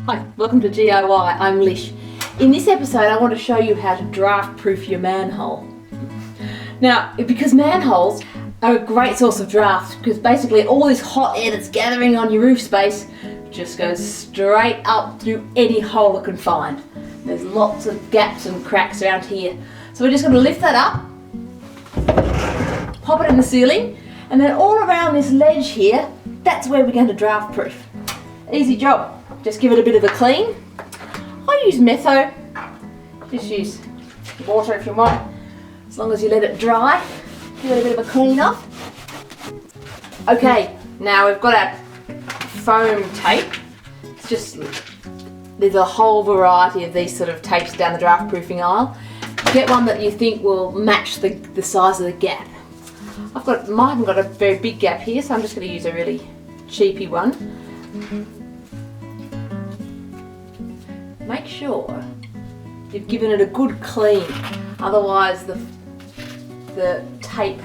Hi, welcome to DIY, I'm Lish. In this episode I want to show you how to draft proof your manhole. Now, because manholes are a great source of draft, because basically all this hot air that's gathering on your roof space just goes straight up through any hole it can find. There's lots of gaps and cracks around here. So we're just going to lift that up, pop it in the ceiling, and then all around this ledge here, that's where we're going to draft proof. Easy job. Just give it a bit of a clean. I use Metho. Just use water if you want. As long as you let it dry. Give it a bit of a clean off. Okay, now we've got our foam tape. It's just, there's a whole variety of these sort of tapes down the draft proofing aisle. Get one that you think will match the size of the gap. Mine got a very big gap here, so I'm just going to use a really cheapy one. Make sure you've given it a good clean, otherwise the tape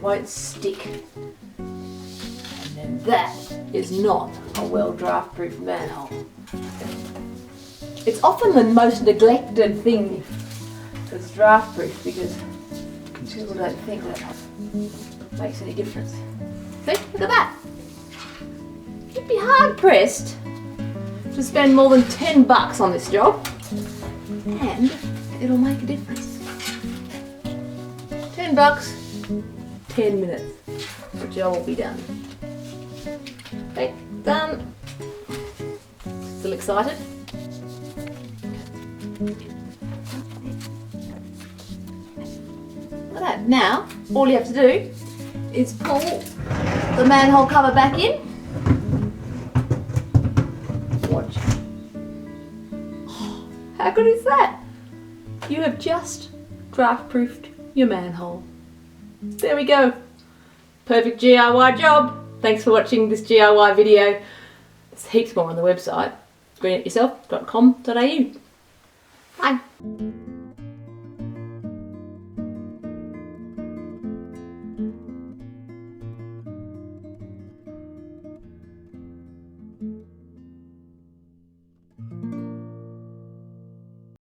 won't stick. And then that is not a well draft proof manhole. It's often the most neglected thing that's draft proof because people don't think that makes any difference. See, look at that. You'd be hard pressed to spend more than $10 on this job, and it'll make a difference. $10, 10 minutes, the job will be done. Okay, done. Still excited? Look at that. Now, all you have to do is pull the manhole cover back in. Watch. Oh, how good is that? You have just draft proofed your manhole. There we go. Perfect DIY job. Thanks for watching this DIY video. There's heaps more on the website, greenityourself.com.au. Bye.